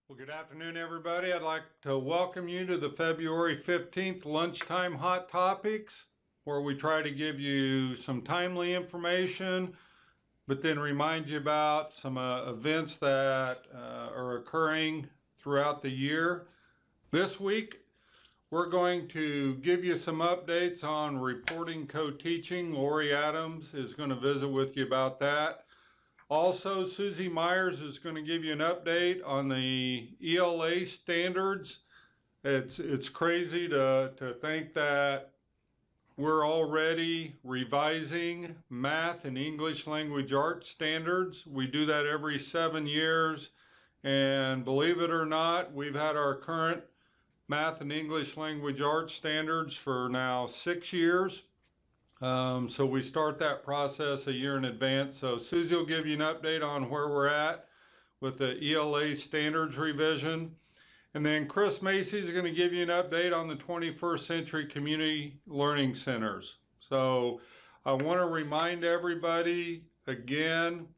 Well, good afternoon, everybody. I'd like to welcome you to the February 15th Lunchtime Hot Topics, where we try to give you some timely information, but then remind you about some events that are occurring throughout the year. This week, we're going to give you some updates on reporting co-teaching. Lori Adams is going to visit with you about that. Also, Suzy Myers is going to give you an update on the ELA standards. It's crazy to think that we're already revising math and English language arts standards. We do that every 7 years, and believe it or not, we've had our current math and English language arts standards for now 6 years. So we start that process a year in advance. So Suzy will give you an update on where we're at with the ELA standards revision. And then Chris Macy is going to give you an update on the 21st Century Community Learning Centers. So I want to remind everybody again,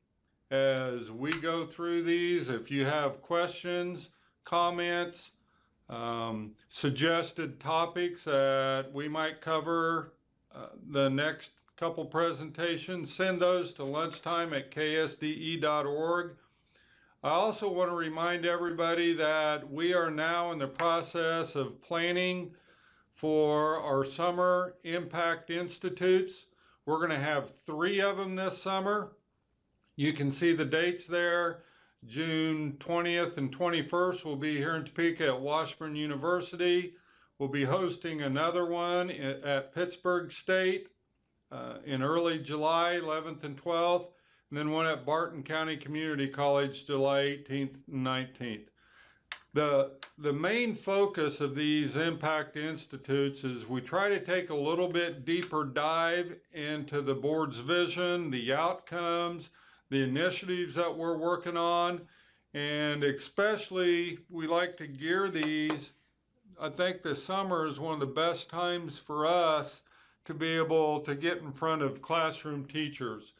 as we go through these, if you have questions, comments, suggested topics that we might cover the next couple presentations, send those to lunchtime@ksde.org. I also want to remind everybody that we are now in the process of planning for our summer Impact Institutes. We're going to have 3 of them this summer. You can see the dates there. June 20th and 21st will be here in Topeka at Washburn University. We'll be hosting another one at Pittsburgh State in early July, 11th and 12th, and then one at Barton County Community College, July 18th and 19th. The main focus of these Impact Institutes is we try to take a little bit deeper dive into the board's vision, the outcomes, the initiatives that we're working on, and especially we like to gear these. I think the summer is one of the best times for us to be able to get in front of classroom teachers.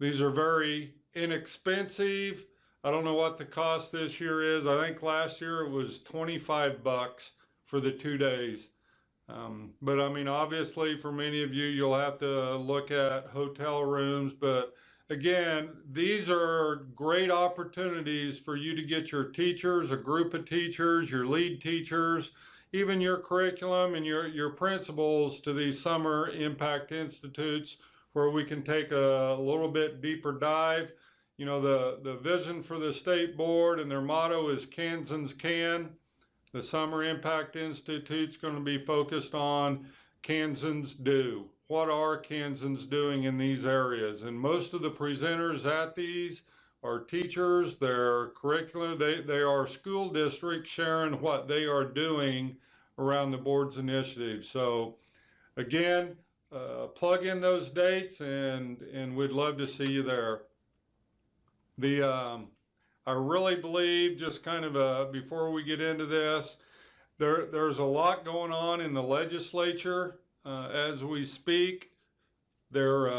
These are very inexpensive. I don't know what the cost this year is. I think last year it was $25 for the 2 days. But I mean, obviously for many of you, you'll have to look at hotel rooms. But again, these are great opportunities for you to get your teachers, a group of teachers, your lead teachers, even your curriculum and your principals to these summer Impact Institutes, where we can take a little bit deeper dive. You know, the vision for the state board and their motto is Kansans Can. The Summer Impact Institute's going to be focused on Kansans Do. What are Kansans doing in these areas? And most of the presenters at these are teachers, their curriculum, they are school districts sharing what they are doing around the board's initiatives. So again, plug in those dates and we'd love to see you there. I really believe, just kind of before we get into this, there's a lot going on in the legislature as we speak. They're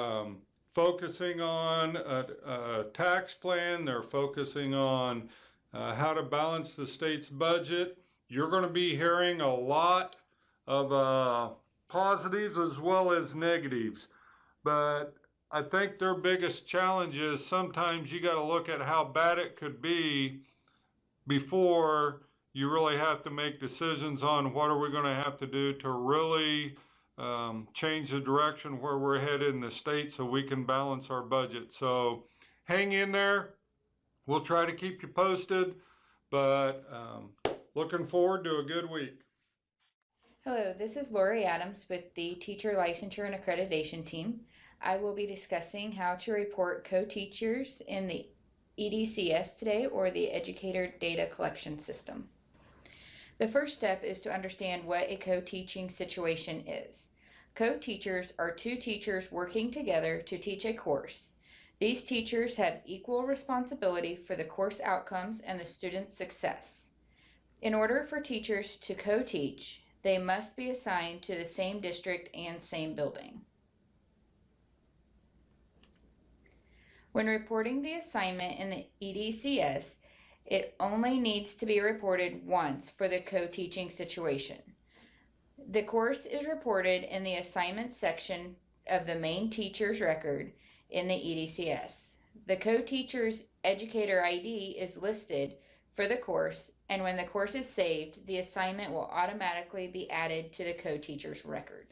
focusing on a tax plan. They're focusing on how to balance the state's budget. You're going to be hearing a lot of positives as well as negatives, but I think their biggest challenge is sometimes you got to look at how bad it could be before you really have to make decisions on what are we going to have to do to really change the direction where we're headed in the state so we can balance our budget. So hang in there. We'll try to keep you posted, but looking forward to a good week. Hello, this is Lori Adams with the Teacher Licensure and Accreditation Team. I will be discussing how to report co-teachers in the EDCS today, or the Educator Data Collection System. The first step is to understand what a co-teaching situation is. Co-teachers are 2 teachers working together to teach a course. These teachers have equal responsibility for the course outcomes and the student's success. In order for teachers to co-teach, they must be assigned to the same district and same building. When reporting the assignment in the EDCS, It only needs to be reported once for the co-teaching situation. The course is reported in the assignment section of the main teacher's record in the EDCS. The co-teacher's educator ID is listed for the course, and when the course is saved, the assignment will automatically be added to the co-teacher's record.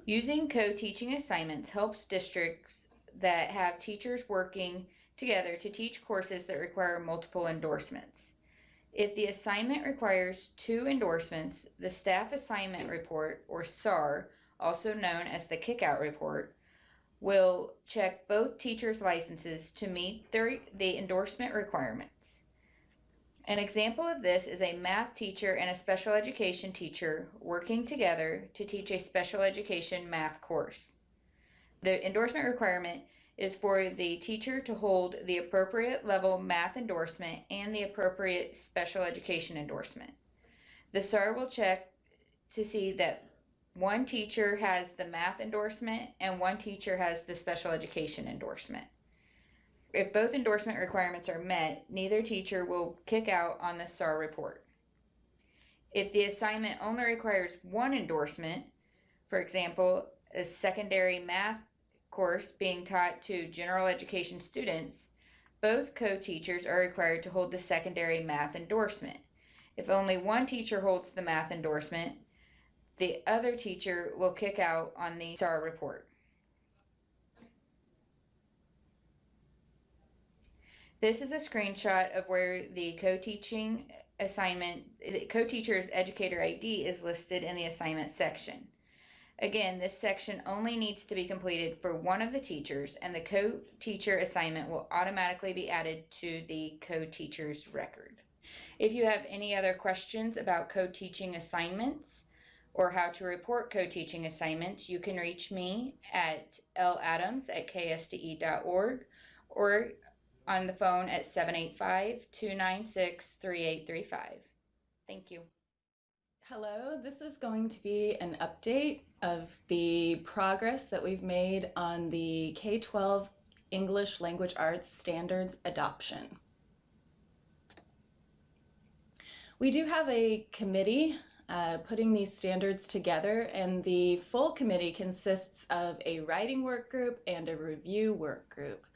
Using co-teaching assignments helps districts that have teachers working together to teach courses that require multiple endorsements. If the assignment requires 2 endorsements, the Staff Assignment Report, or SAR, also known as the Kickout Report, will check both teachers' licenses to meet the endorsement requirements. An example of this is a math teacher and a special education teacher working together to teach a special education math course. The endorsement requirement is for the teacher to hold the appropriate level math endorsement and the appropriate special education endorsement. The SAR will check to see that one teacher has the math endorsement and one teacher has the special education endorsement. If both endorsement requirements are met, neither teacher will kick out on the SAR report. If the assignment only requires 1 endorsement, for example, a secondary math course being taught to general education students, both co-teachers are required to hold the secondary math endorsement. If only one teacher holds the math endorsement, the other teacher will kick out on the SAR report. This is a screenshot of where the co-teaching assignment, the co-teacher's educator ID is listed in the assignment section. Again, this section only needs to be completed for one of the teachers, and the co-teacher assignment will automatically be added to the co-teacher's record. If you have any other questions about co-teaching assignments or how to report co-teaching assignments, you can reach me at ladams@ksde.org or on the phone at 785-296-3835. Thank you. Hello, this is going to be an update of the progress that we've made on the K-12 English Language Arts Standards adoption. We do have a committee putting these standards together, and the full committee consists of a writing work group and a review work group.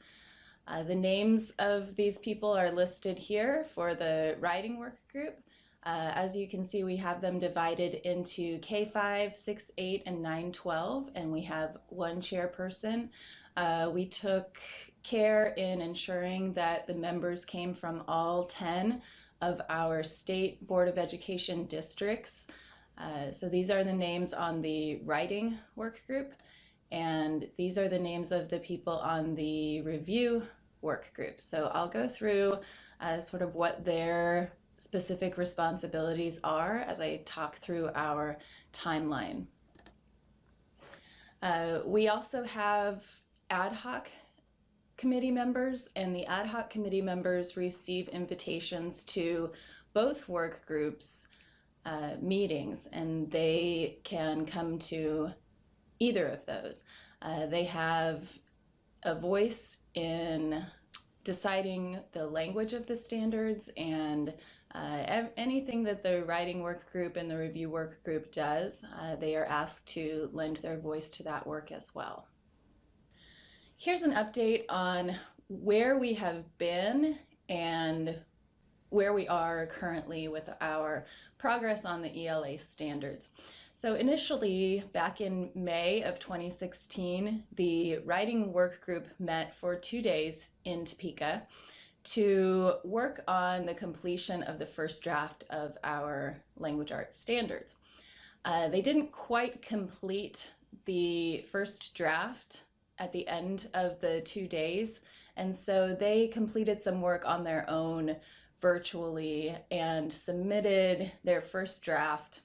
The names of these people are listed here for the writing work group. As you can see, we have them divided into K5, 6, 8, and 9, 12, and we have one chairperson. We took care in ensuring that the members came from all 10 of our state Board of Education districts. So these are the names on the writing work group, and these are the names of the people on the review work group. So I'll go through sort of what their specific responsibilities are as I talk through our timeline. We also have ad hoc committee members, and the ad hoc committee members receive invitations to both work groups meetings, and they can come to either of those. They have a voice in deciding the language of the standards, and anything that the writing work group and the review work group does, they are asked to lend their voice to that work as well. Here's an update on where we have been and where we are currently with our progress on the ELA standards. So initially, back in May of 2016, the writing work group met for 2 days in Topeka to work on the completion of the first draft of our language arts standards. They didn't quite complete the first draft at the end of the 2 days, and so they completed some work on their own virtually and submitted their first draft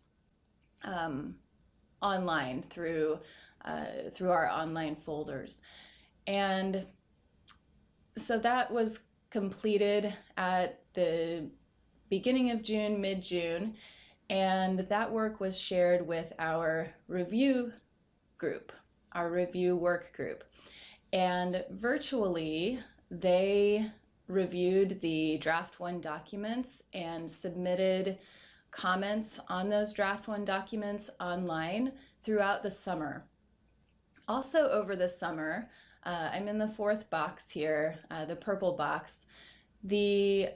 online through our online folders. And so that was completed at the beginning of June, mid-June, and that work was shared with our review group, our review work group. And virtually, they reviewed the draft 1 documents and submitted comments on those draft 1 documents online throughout the summer. Also over the summer, I'm in the 4th box here, the purple box, the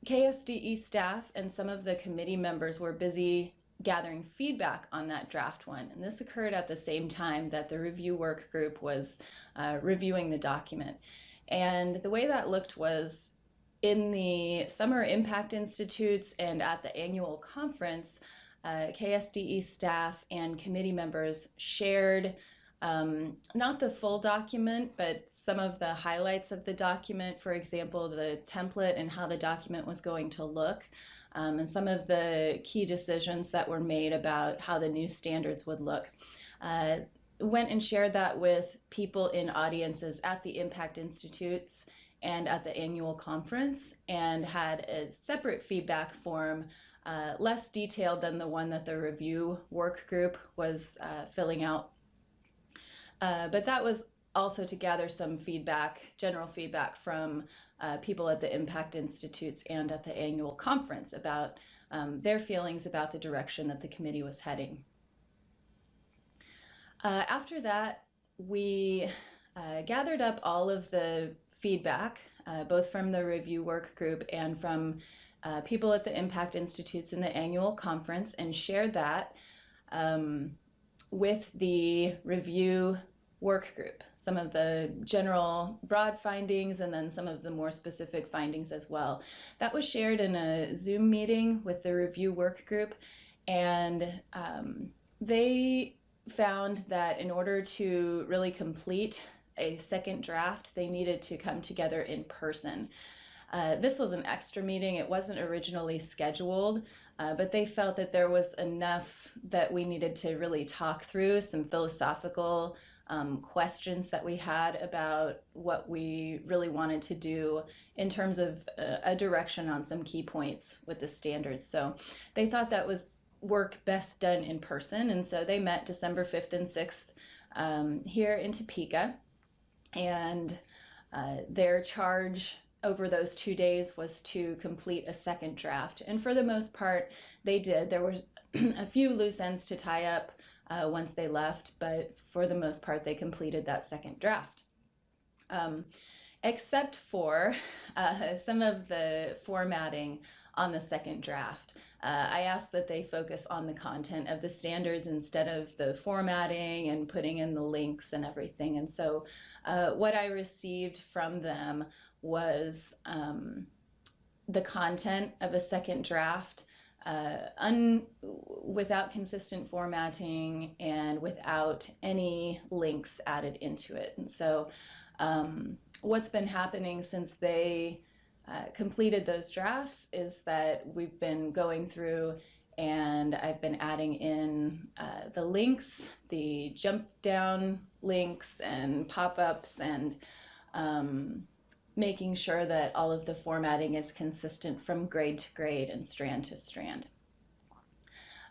KSDE staff and some of the committee members were busy gathering feedback on that draft 1. And this occurred at the same time that the review work group was reviewing the document. And the way that looked was in the Summer Impact Institutes and at the annual conference, KSDE staff and committee members shared not the full document, but some of the highlights of the document, for example, the template and how the document was going to look, and some of the key decisions that were made about how the new standards would look. Went and shared that with people in audiences at the Impact Institutes and at the annual conference, and had a separate feedback form, less detailed than the one that the review work group was filling out. But that was also to gather some feedback, general feedback from people at the Impact Institutes and at the annual conference about their feelings about the direction that the committee was heading. After that, we gathered up all of the feedback, both from the review work group and from people at the Impact Institutes in the annual conference, and shared that with the review work group, some of the general broad findings and then some of the more specific findings as well. That was shared in a Zoom meeting with the review work group, and they found that in order to really complete a second draft, they needed to come together in person. This was an extra meeting. It wasn't originally scheduled, but they felt that there was enough that we needed to really talk through some philosophical questions that we had about what we really wanted to do in terms of a direction on some key points with the standards. So they thought that was work best done in person, and so they met December 5th and 6th here in Topeka, and their charge over those 2 days was to complete a second draft, and for the most part they did. There was a few loose ends to tie up once they left, but for the most part they completed that second draft, except for some of the formatting on the second draft. I asked that they focus on the content of the standards instead of the formatting and putting in the links and everything. And so what I received from them was the content of a second draft without consistent formatting and without any links added into it. And so what's been happening since they completed those drafts is that we've been going through and I've been adding in the links, the jump down links and pop-ups, and making sure that all of the formatting is consistent from grade to grade and strand to strand.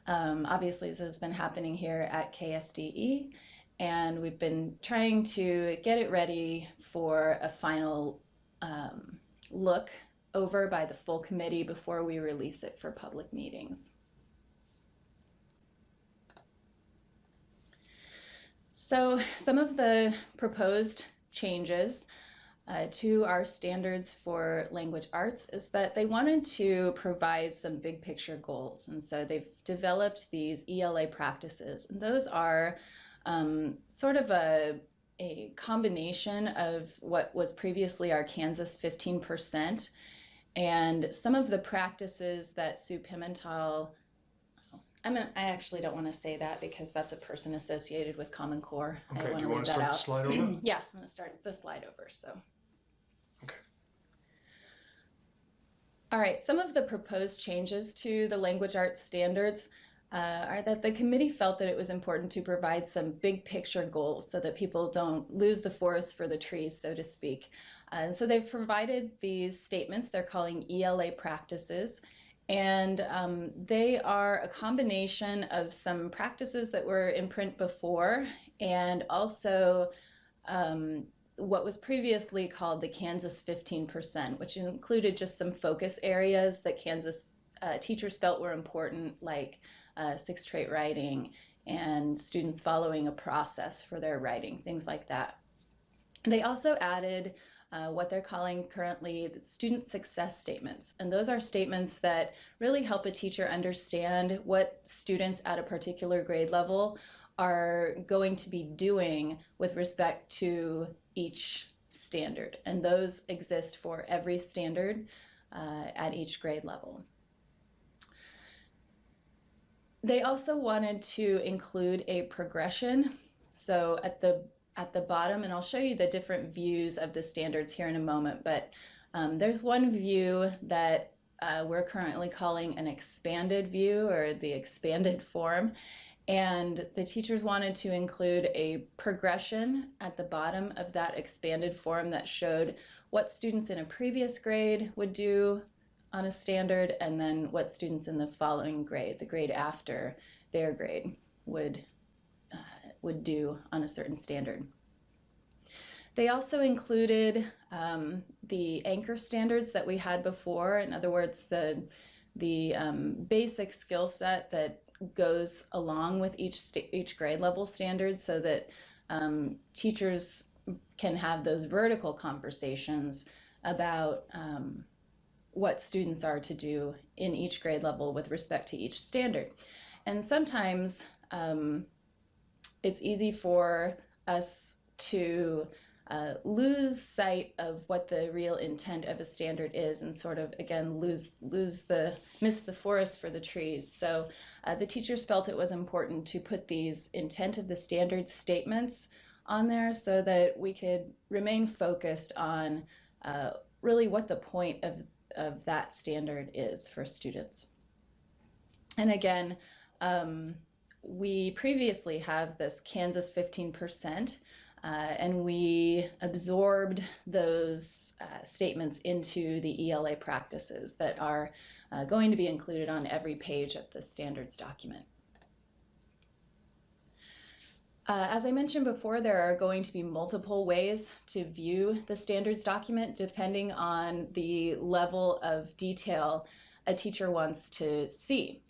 Obviously this has been happening here at KSDE, and we've been trying to get it ready for a final look over by the full committee before we release it for public meetings. So some of the proposed changes to our standards for language arts is that they wanted to provide some big picture goals, and so they've developed these ELA practices, and those are sort of a combination of what was previously our Kansas 15% and some of the practices that Sue Pimentel, I actually don't want to say that because that's a person associated with Common Core. Okay, do you want to start the slide over? Yeah, I'm going to start the slide over. So. Okay. All right, some of the proposed changes to the language arts standards are that the committee felt that it was important to provide some big picture goals so that people don't lose the forest for the trees, so to speak. So they've provided these statements they're calling ELA practices, and they are a combination of some practices that were in print before and also what was previously called the Kansas 15%, which included just some focus areas that Kansas teachers felt were important, like 6th trait writing and students following a process for their writing, things like that. They also added what they're calling currently student success statements. And those are statements that really help a teacher understand what students at a particular grade level are going to be doing with respect to each standard. And those exist for every standard at each grade level. They also wanted to include a progression. So at the bottom, and I'll show you the different views of the standards here in a moment, but there's one view that we're currently calling an expanded view, or the expanded form. And the teachers wanted to include a progression at the bottom of that expanded form that showed what students in a previous grade would do on a standard, and then what students in the following grade, the grade after their grade, would do on a certain standard. They also included the anchor standards that we had before. In other words, the basic skill set that goes along with each grade level standard, so that teachers can have those vertical conversations about what students are to do in each grade level with respect to each standard. And sometimes it's easy for us to lose sight of what the real intent of a standard is, and sort of, again, miss the forest for the trees. So the teachers felt it was important to put these intent of the standard statements on there so that we could remain focused on really what the point of that standard is for students. And again, we previously have this Kansas 15%, and we absorbed those statements into the ELA practices that are going to be included on every page of the standards document. As I mentioned before, there are going to be multiple ways to view the standards document depending on the level of detail a teacher wants to see.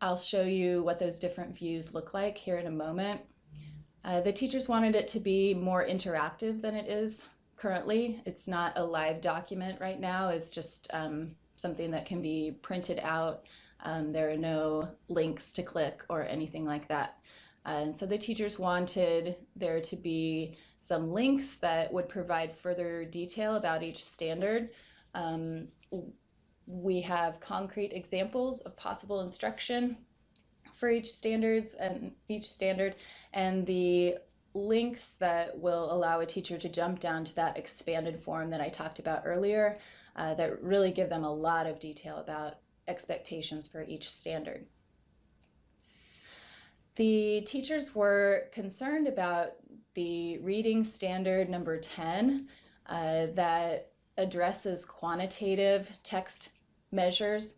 I'll show you what those different views look like here in a moment. The teachers wanted it to be more interactive than it is currently. It's not a live document right now. It's just something that can be printed out. There are no links to click or anything like that. And so the teachers wanted there to be some links that would provide further detail about each standard. We have concrete examples of possible instruction for each standard, and the links that will allow a teacher to jump down to that expanded form that I talked about earlier, that really give them a lot of detail about expectations for each standard. The teachers were concerned about the reading standard number 10 that addresses quantitative text measures,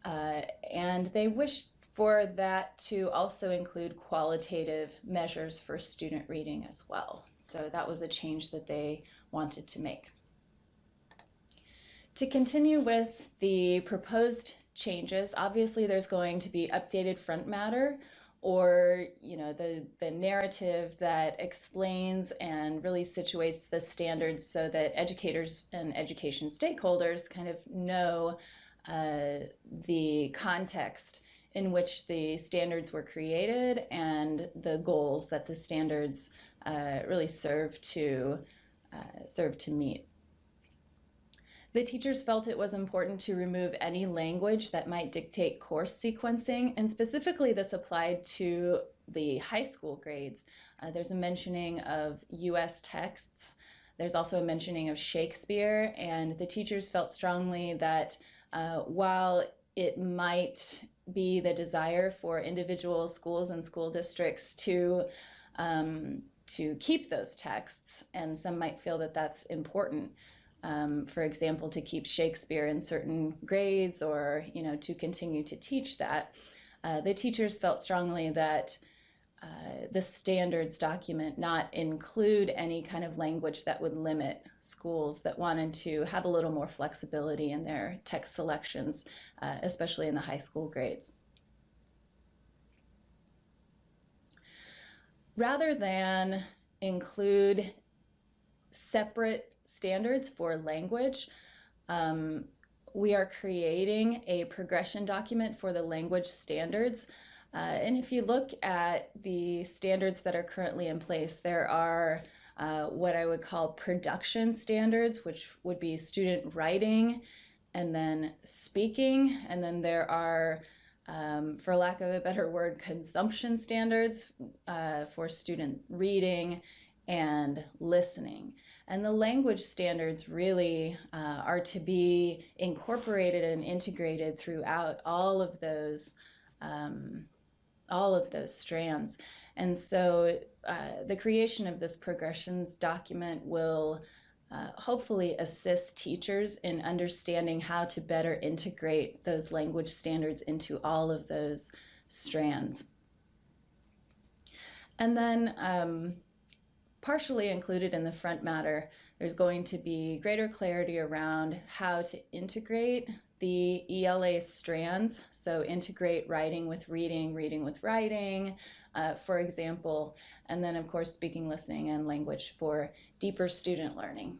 and they wished for that to also include qualitative measures for student reading as well. So that was a change that they wanted to make. To continue with the proposed changes, obviously there's going to be updated front matter, or the narrative that explains and really situates the standards so that educators and education stakeholders kind of know the context in which the standards were created and the goals that the standards really serve to meet. The teachers felt it was important to remove any language that might dictate course sequencing, and specifically this applied to the high school grades. There's a mentioning of US texts. There's also a mentioning of Shakespeare, and the teachers felt strongly that while it might be the desire for individual schools and school districts to keep those texts, and some might feel that that's important, for example, to keep Shakespeare in certain grades, or to continue to teach that. The teachers felt strongly that the standards document not include any kind of language that would limit schools that wanted to have a little more flexibility in their text selections, especially in the high school grades. Rather than include separate standards for language, we are creating a progression document for the language standards. And if you look at the standards that are currently in place, there are what I would call production standards, which would be student writing and then speaking. And then there are, for lack of a better word, consumption standards for student reading and listening. And the language standards really are to be incorporated and integrated throughout all of those strands. And so the creation of this progressions document will hopefully assist teachers in understanding how to better integrate those language standards into all of those strands. And then partially included in the front matter, there's going to be greater clarity around how to integrate the ELA strands. So integrate writing with reading, reading with writing, for example, and then of course speaking, listening, and language for deeper student learning.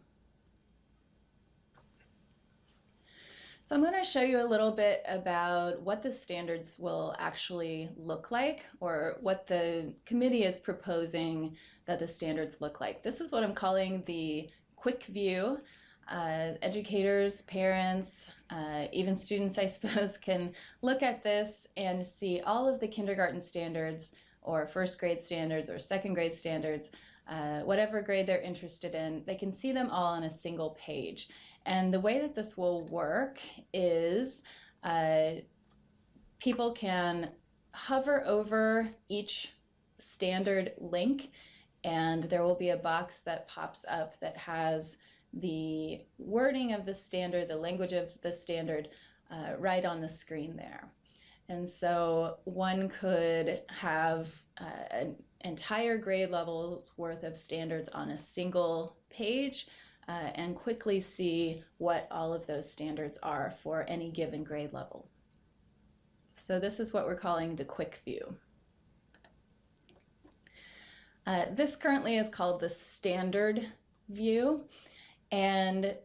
So I'm going to show you a little bit about what the standards will actually look like, or what the committee is proposing that the standards look like. This is what I'm calling the quick view. Educators, parents, even students, I suppose, can look at this and see all of the kindergarten standards, or first grade standards, or second grade standards, whatever grade they're interested in. They can see them all on a single page. And the way that this will work is people can hover over each standard link, and there will be a box that pops up that has the wording of the standard, the language of the standard, right on the screen there. And so one could have an entire grade level's worth of standards on a single page, and quickly see what all of those standards are for any given grade level. So this is what we're calling the quick view. This currently is called the standard view, and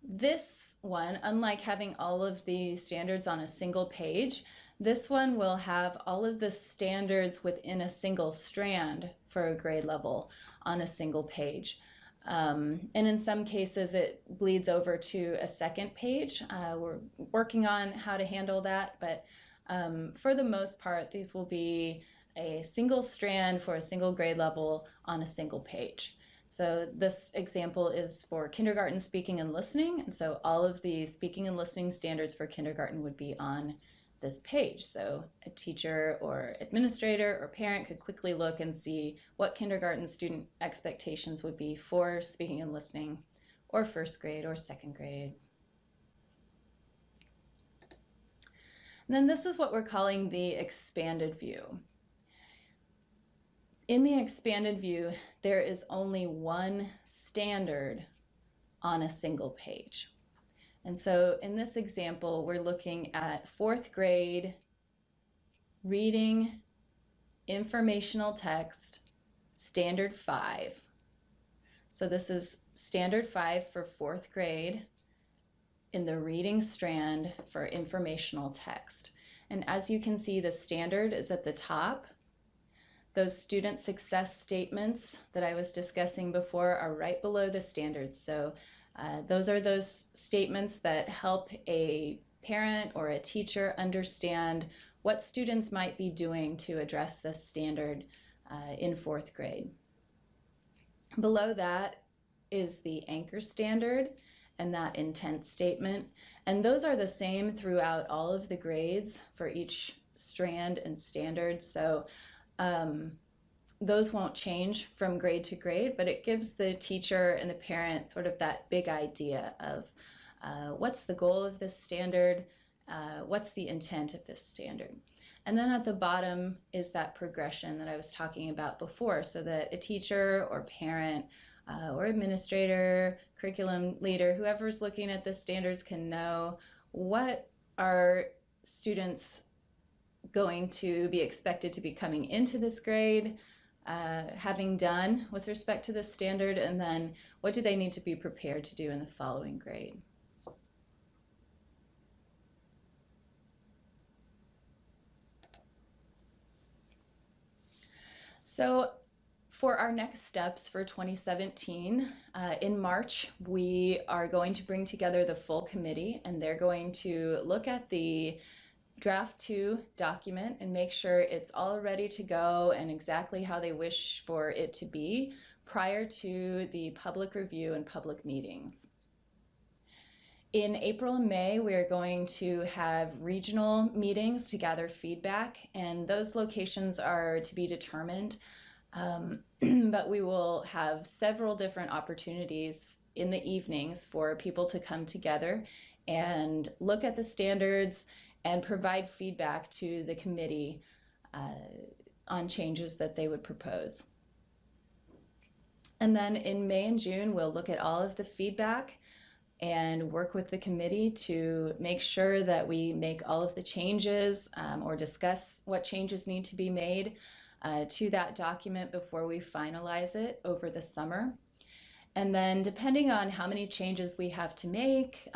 this one, unlike having all of the standards on a single page, this one will have all of the standards within a single strand for a grade level on a single page. And in some cases it bleeds over to a second page. We're working on how to handle that, but for the most part, these will be a single strand for a single grade level on a single page. So this example is for kindergarten speaking and listening, and so all of the speaking and listening standards for kindergarten would be on this page. So a teacher or administrator or parent could quickly look and see what kindergarten student expectations would be for speaking and listening, or first grade or second grade. And then this is what we're calling the expanded view. In the expanded view, there is only one standard on a single page. And so in this example, we're looking at fourth grade reading informational text, standard 5. So this is standard 5 for fourth grade in the reading strand for informational text. And as you can see, the standard is at the top. Those student success statements that I was discussing before are right below the standards. So those are those statements that help a parent or a teacher understand what students might be doing to address this standard in fourth grade. Below that is the anchor standard and that intent statement. And those are the same throughout all of the grades for each strand and standard. So those won't change from grade to grade, but it gives the teacher and the parent sort of that big idea of what's the goal of this standard, what's the intent of this standard. And then at the bottom is that progression that I was talking about before, so that a teacher or parent or administrator, curriculum leader, whoever's looking at the standards can know what are students going to be expected to be coming into this grade, having done with respect to the standard, and then what do they need to be prepared to do in the following grade. So for our next steps for 2017, in March, we are going to bring together the full committee, and they're going to look at the draft 2 document and make sure it's all ready to go and exactly how they wish for it to be prior to the public review and public meetings. In April and May, we are going to have regional meetings to gather feedback, and those locations are to be determined, but we will have several different opportunities in the evenings for people to come together and look at the standards and provide feedback to the committee on changes that they would propose. And then in May and June, we'll look at all of the feedback and work with the committee to make sure that we make all of the changes or discuss what changes need to be made to that document before we finalize it over the summer. And then depending on how many changes we have to make,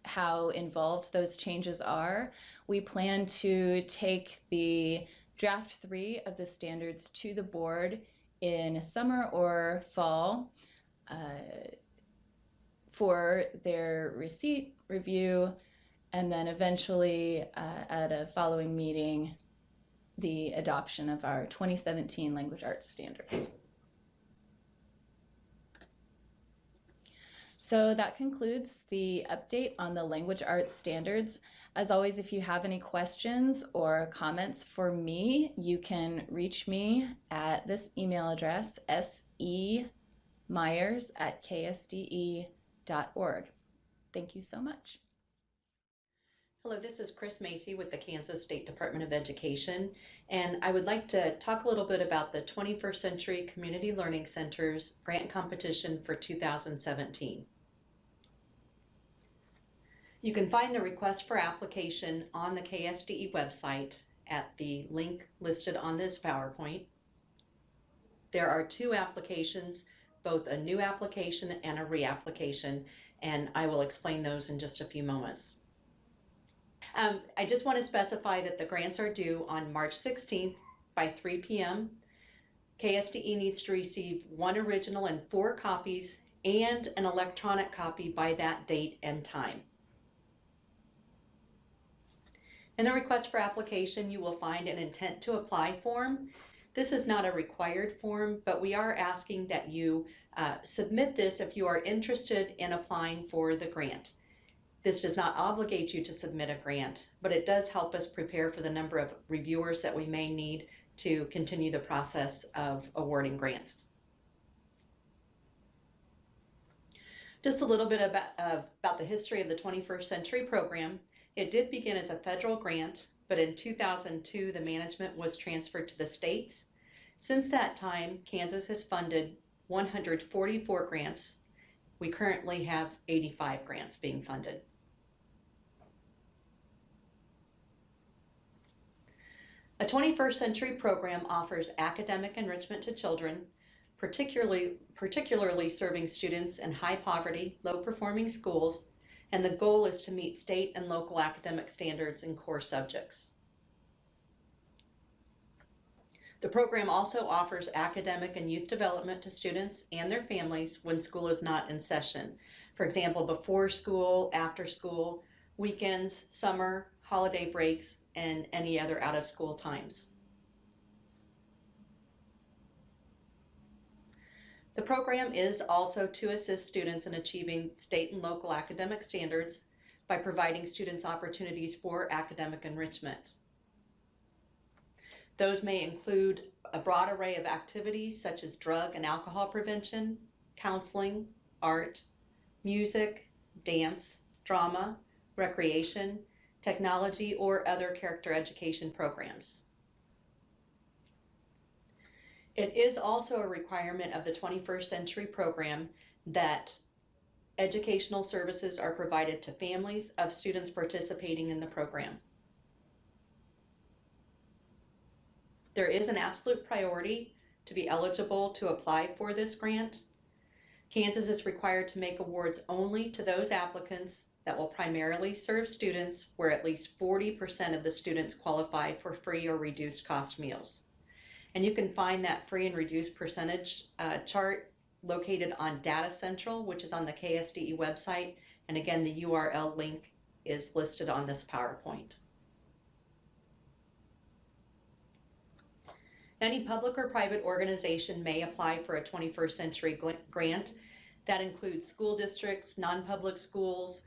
how involved those changes are, we plan to take the draft 3 of the standards to the board in summer or fall for their receipt, review, and then eventually at a following meeting, the adoption of our 2017 language arts standards. So that concludes the update on the language arts standards. As always, if you have any questions or comments for me, you can reach me at this email address, semyers@ksde.org. Thank you so much. Hello, this is Macy with the Kansas State Department of Education, and I would like to talk a little bit about the 21st Century Community Learning Centers grant competition for 2017. You can find the request for application on the KSDE website at the link listed on this PowerPoint. There are 2 applications, both a new application and a reapplication, and I will explain those in just a few moments. I just want to specify that the grants are due on March 16th by 3 p.m. KSDE needs to receive 1 original and 4 copies and an electronic copy by that date and time. In the request for application, you will find an intent to apply form. This is not a required form, but we are asking that you submit this if you are interested in applying for the grant. This does not obligate you to submit a grant, but it does help us prepare for the number of reviewers that we may need to continue the process of awarding grants. Just a little bit about the history of the 21st Century program. It did begin as a federal grant, but in 2002 the management was transferred to the states. Since that time, Kansas has funded 144 grants. We currently have 85 grants being funded. A 21st Century program offers academic enrichment to children, particularly serving students in high poverty, low performing schools, and the goal is to meet state and local academic standards in core subjects. The program also offers academic and youth development to students and their families when school is not in session. For example, before school, after school, weekends, summer, holiday breaks, and any other out of school times. The program is also to assist students in achieving state and local academic standards by providing students opportunities for academic enrichment. Those may include a broad array of activities such as drug and alcohol prevention, counseling, art, music, dance, drama, recreation, technology, or other character education programs. It is also a requirement of the 21st Century Program that educational services are provided to families of students participating in the program. There is an absolute priority to be eligible to apply for this grant. Kansas is required to make awards only to those applicants that will primarily serve students where at least 40% of the students qualify for free or reduced cost meals. And you can find that free and reduced percentage chart located on Data Central, which is on the KSDE website. And again, the URL link is listed on this PowerPoint. Any public or private organization may apply for a 21st Century grant. That includes school districts, non-public schools,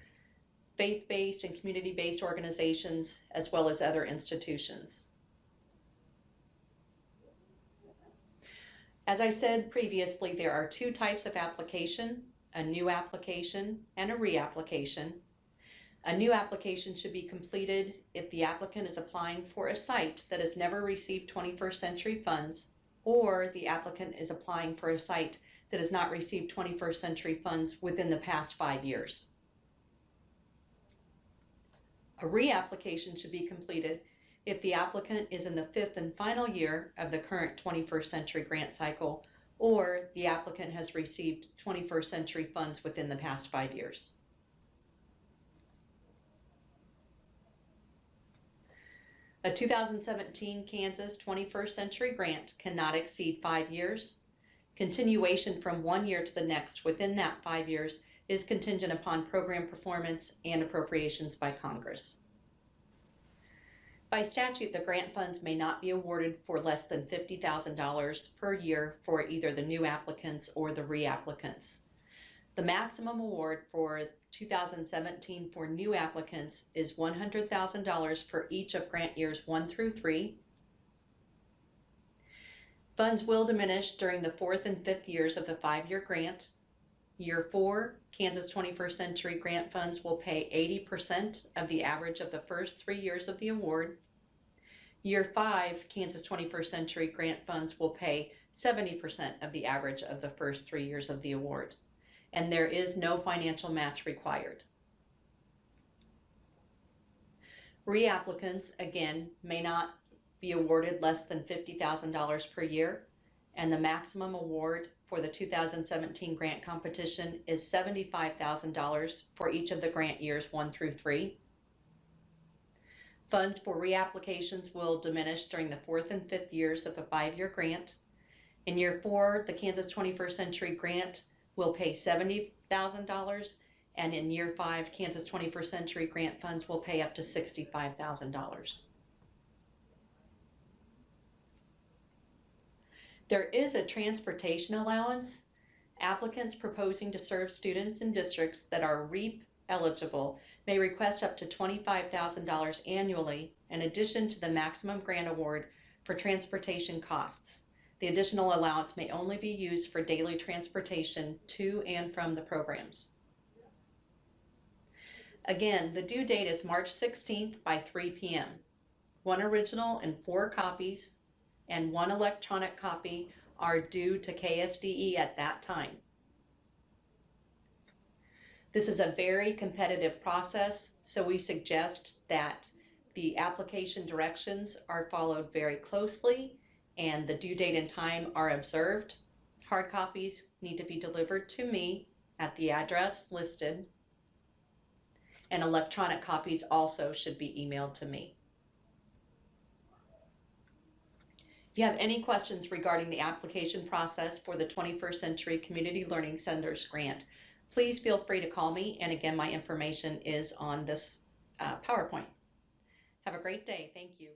faith-based and community-based organizations, as well as other institutions. As I said previously, there are two types of application, a new application and a reapplication. A new application should be completed if the applicant is applying for a site that has never received 21st Century funds, or the applicant is applying for a site that has not received 21st Century funds within the past 5 years. A reapplication should be completed if the applicant is in the 5th and final year of the current 21st Century grant cycle, or the applicant has received 21st Century funds within the past 5 years. A 2017 Kansas 21st Century grant cannot exceed 5 years. Continuation from 1 year to the next within that 5 years is contingent upon program performance and appropriations by Congress. By statute, the grant funds may not be awarded for less than $50,000 per year for either the new applicants or the reapplicants. The maximum award for 2017 for new applicants is $100,000 for each of grant years 1 through 3. Funds will diminish during the 4th and 5th years of the 5-year grant. Year 4, Kansas 21st Century grant funds will pay 80% of the average of the first 3 years of the award. Year 5, Kansas 21st Century grant funds will pay 70% of the average of the first 3 years of the award. And there is no financial match required. Reapplicants, again, may not be awarded less than $50,000 per year, and the maximum award for the 2017 grant competition is $75,000 for each of the grant years 1 through 3. Funds for reapplications will diminish during the 4th and 5th years of the 5-year grant. In year 4, the Kansas 21st Century grant will pay $70,000, and in year 5, Kansas 21st Century grant funds will pay up to $65,000. There is a transportation allowance. Applicants proposing to serve students in districts that are REAP eligible may request up to $25,000 annually in addition to the maximum grant award for transportation costs. The additional allowance may only be used for daily transportation to and from the programs. Again, the due date is March 16th by 3 p.m. 1 original and 4 copies and 1 electronic copy are due to KSDE at that time. This is a very competitive process, so we suggest that the application directions are followed very closely and the due date and time are observed. Hard copies need to be delivered to me at the address listed, and electronic copies also should be emailed to me. If you have any questions regarding the application process for the 21st Century Community Learning Centers grant, please feel free to call me, and again, my information is on this PowerPoint. Have a great day. Thank you.